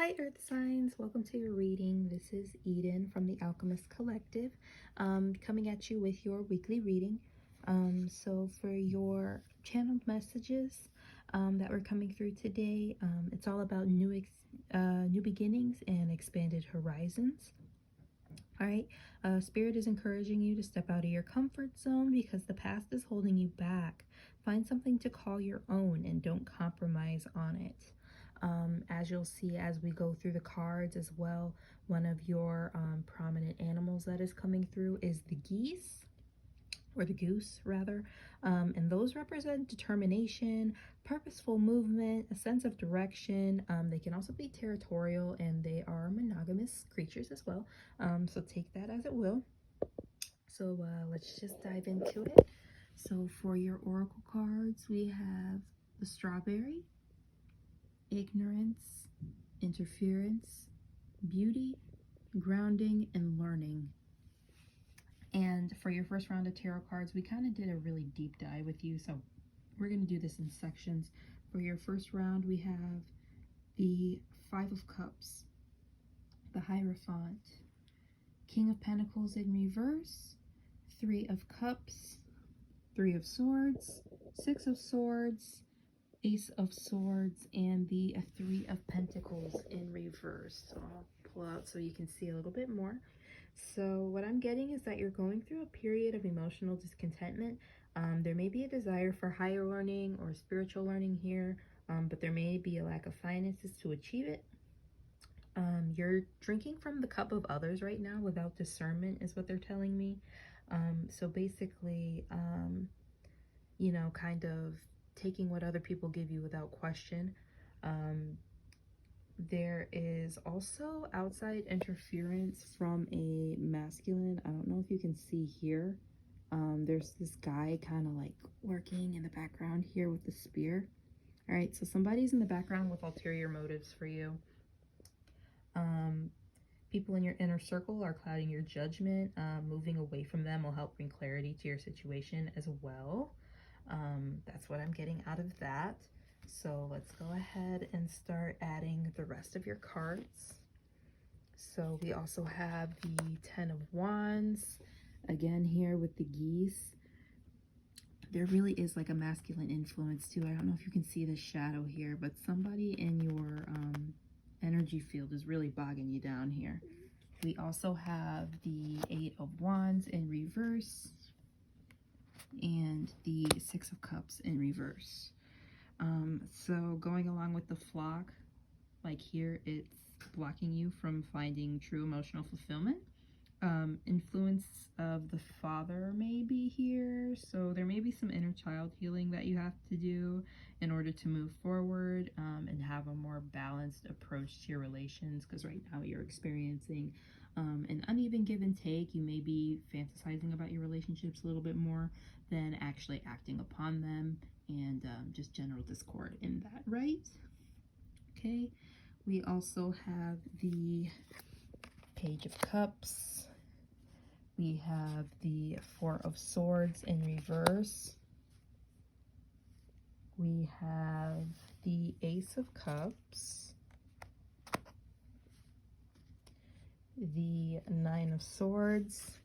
Hi Earth Signs, welcome to your reading. This is Eden from the Alchemist Collective, coming at you with your weekly reading. So for your channeled messages that were coming through today, it's all about new beginnings and expanded horizons. All right, Spirit is encouraging you to step out of your comfort zone because the past is holding you back. Find something to call your own and don't compromise on it. As you'll see as we go through the cards as well, one of your prominent animals that is coming through is the geese, or the goose rather, and those represent determination, purposeful movement, a sense of direction. They can also be territorial, and they are monogamous creatures as well, so take that as it will. So let's just dive into it. So for your oracle cards, we have the strawberry, ignorance, interference, beauty, grounding, and learning. And for your first round of tarot cards, we kind of did a really deep dive with you, so we're going to do this in sections. For your first round, we have the Five of Cups, the Hierophant, King of Pentacles in reverse, Three of Cups, Three of Swords, Six of Swords, Ace of Swords, and the Three of Pentacles in reverse. So I'll pull out so you can see a little bit more. So what I'm getting is that you're going through a period of emotional discontentment. There may be a desire for higher learning or spiritual learning here, but there may be a lack of finances to achieve it. You're drinking from the cup of others right now without discernment is what they're telling me. So basically, you know, kind of taking what other people give you without question. There is also outside interference from a masculine. I don't know if you can see here. There's this guy kind of like working in the background here with the spear. All right, so somebody's in the background with ulterior motives for you. People in your inner circle are clouding your judgment. Moving away from them will help bring clarity to your situation as well. That's what I'm getting out of that. So let's go ahead and start adding the rest of your cards. So we also have the Ten of Wands, again here with the geese. There really is like a masculine influence too. I don't know if you can see the shadow here, but somebody in your energy field is really bogging you down here. We also have the Eight of Wands in reverse and the Six of Cups in reverse. So going along with the flock, like here, it's blocking you from finding true emotional fulfillment. Influence of the father may be here, so there may be some inner child healing that you have to do in order to move forward and have a more balanced approach to your relations, because right now you're experiencing an uneven give and take. You may be fantasizing about your relationships a little bit more than actually acting upon them, and just general discord in that, right? Okay, we also have the Page of Cups. We have the Four of Swords in reverse. We have the Ace of Cups, the Nine of Swords,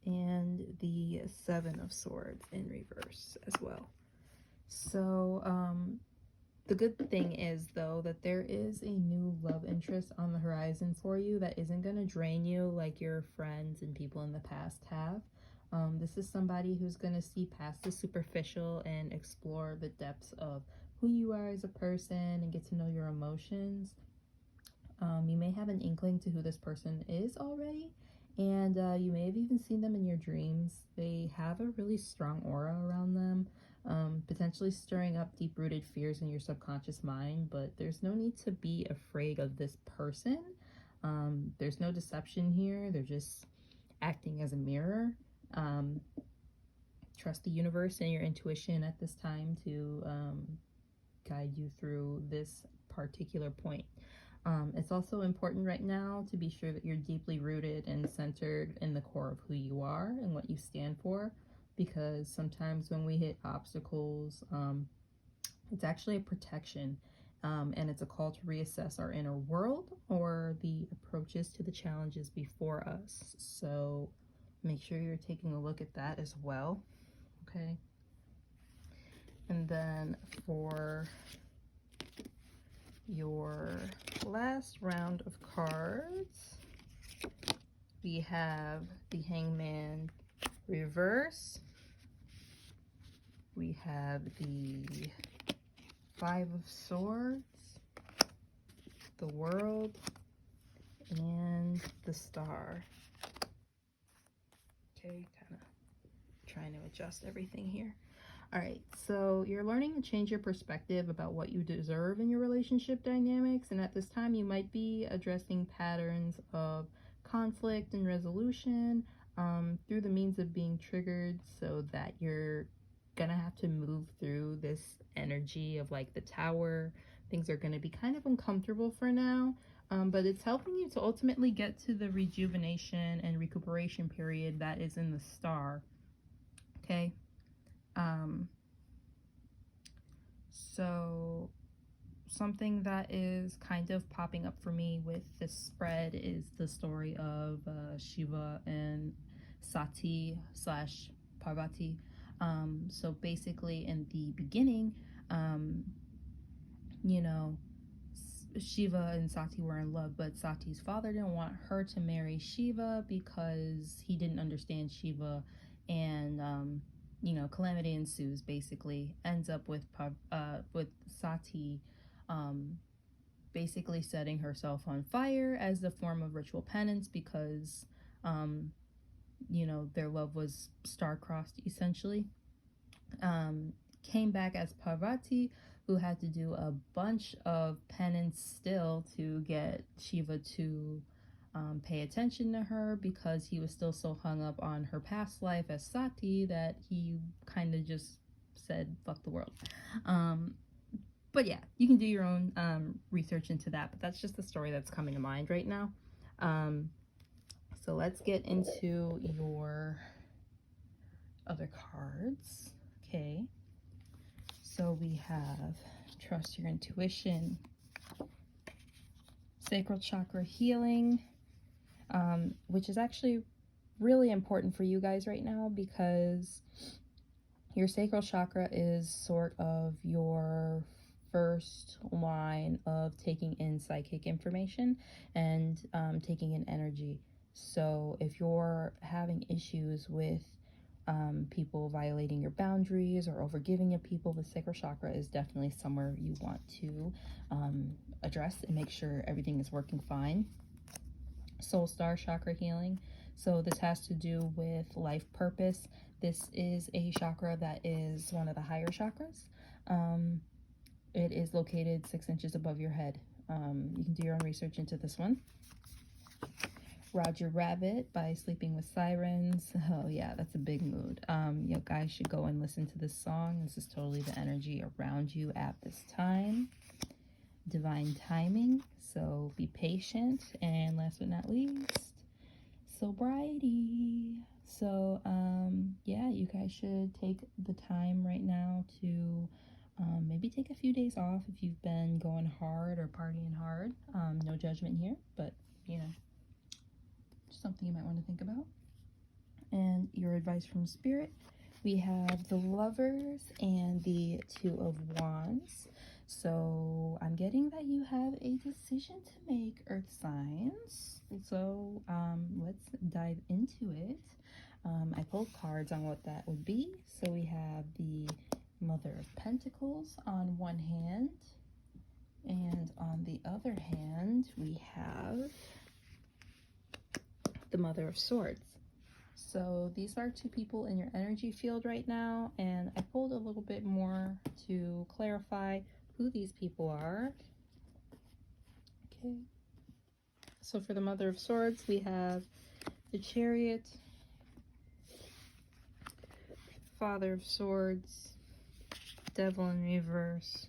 and the Seven of Swords in reverse as well. So the good thing is, though, that there is a new love interest on the horizon for you that isn't going to drain you like your friends and people in the past have. This is somebody who's going to see past the superficial and explore the depths of who you are as a person and get to know your emotions. You may have an inkling to who this person is already, and you may have even seen them in your dreams. They have a really strong aura around them, potentially stirring up deep-rooted fears in your subconscious mind, but there's no need to be afraid of this person. There's no deception here. They're just acting as a mirror. Trust the universe and your intuition at this time to guide you through this particular point. It's also important right now to be sure that you're deeply rooted and centered in the core of who you are and what you stand for, because sometimes when we hit obstacles, it's actually a protection, and it's a call to reassess our inner world or the approaches to the challenges before us. So make sure you're taking a look at that as well. Okay. And then for your last round of cards, we have the Hangman reverse. We have the Five of Swords, the World, and the Star. Okay, kind of trying to adjust everything here. All right, so you're learning to change your perspective about what you deserve in your relationship dynamics, and at this time you might be addressing patterns of conflict and resolution through the means of being triggered, so that you're gonna have to move through this energy of like the Tower. Things are gonna be kind of uncomfortable for now, but it's helping you to ultimately get to the rejuvenation and recuperation period that is in the Star. Okay. So something that is kind of popping up for me with this spread is the story of Shiva and Sati slash Parvati. So basically in the beginning, you know, Shiva and Sati were in love, but Sati's father didn't want her to marry Shiva because he didn't understand Shiva, and you know, calamity ensues. Basically, ends up with Sati basically setting herself on fire as a form of ritual penance because you know, their love was star-crossed essentially. Came back as Parvati, who had to do a bunch of penance still to get Shiva to pay attention to her, because he was still so hung up on her past life as Sati that he kind of just said fuck the world. But yeah, you can do your own research into that, but that's just the story that's coming to mind right now. So let's get into your other cards. Okay, so we have trust your intuition, sacral chakra healing, which is actually really important for you guys right now, because your sacral chakra is sort of your first line of taking in psychic information and taking in energy. So if you're having issues with people violating your boundaries or overgiving at people, the sacral chakra is definitely somewhere you want to address and make sure everything is working fine. Soul star chakra healing. So this has to do with life purpose. This is a chakra that is one of the higher chakras. It is located 6 inches above your head. You can do your own research into this one. Roger Rabbit by Sleeping with Sirens. Oh yeah, that's a big mood. You guys should go and listen to this song. This is totally the energy around you at this time. Divine timing, so be patient. And last but not least, sobriety. So yeah, you guys should take the time right now to maybe take a few days off if you've been going hard or partying hard. No judgment here, but you know, just something you might want to think about. And your advice from Spirit, we have the Lovers and the Two of Wands. So I'm getting that you have a decision to make, Earth signs. So let's dive into it. I pulled cards on what that would be. So we have the Mother of Pentacles on one hand, and on the other hand we have the Mother of Swords. So these are two people in your energy field right now, and I pulled a little bit more to clarify who these people are. Okay, so for the Mother of Swords we have the Chariot, Father of Swords, Devil in reverse,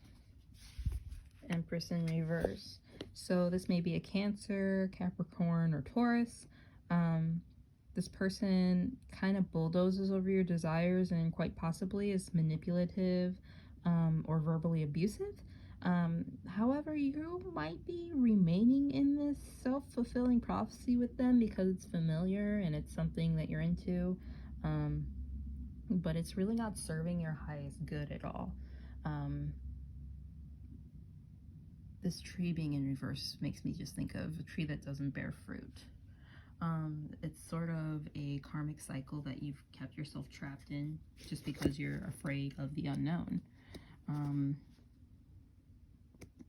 Empress in reverse. So this may be a Cancer, Capricorn, or Taurus. This person kind of bulldozes over your desires and quite possibly is manipulative or verbally abusive. However, you might be remaining in this self-fulfilling prophecy with them because it's familiar and it's something that you're into, but it's really not serving your highest good at all. This tree being in reverse makes me just think of a tree that doesn't bear fruit. It's sort of a karmic cycle that you've kept yourself trapped in just because you're afraid of the unknown.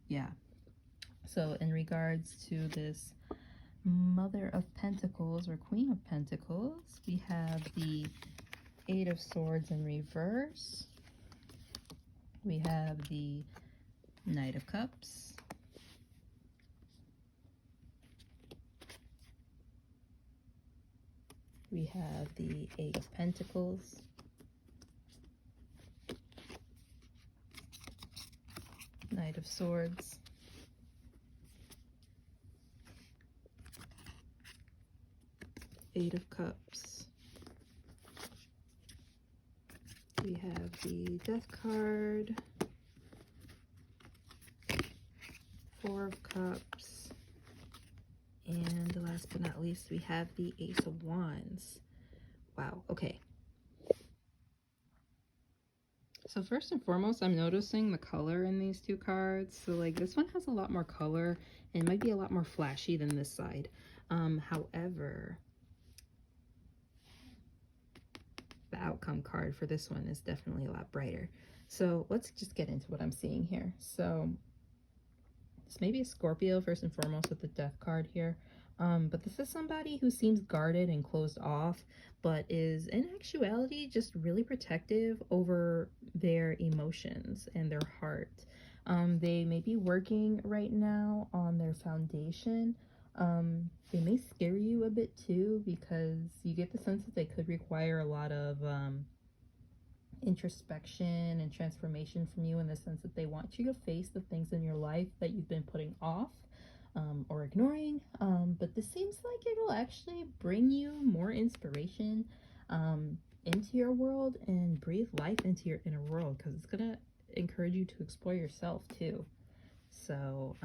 Yeah. So in regards to this Mother of Pentacles or Queen of Pentacles, we have the Eight of Swords in reverse. We have the Knight of Cups. We have the Eight of Pentacles. Knight of Swords. Eight of Cups. We have the Death card. Four of Cups. And last but not least, we have the Ace of Wands. Wow, okay. So first and foremost, I'm noticing the color in these two cards. So like this one has a lot more color and might be a lot more flashy than this side. However, the outcome card for this one is definitely a lot brighter. So let's just get into what I'm seeing here. So this may be a Scorpio first and foremost with the Death card here. But this is somebody who seems guarded and closed off, but is in actuality just really protective over their emotions and their heart. They may be working right now on their foundation. They may scare you a bit too, because you get the sense that they could require a lot of introspection and transformation from you, in the sense that they want you to face the things in your life that you've been putting off or ignoring, but this seems like it'll actually bring you more inspiration into your world and breathe life into your inner world, because it's gonna encourage you to explore yourself too. So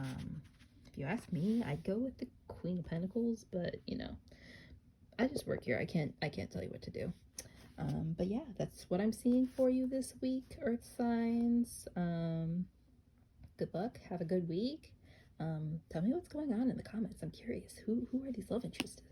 if you ask me, I'd go with the Queen of Pentacles, but you know, I just work here. I can't tell you what to do. But yeah, that's what I'm seeing for you this week, Earth signs. Good luck. Have a good week. Tell me what's going on in the comments. I'm curious. Who are these love interests?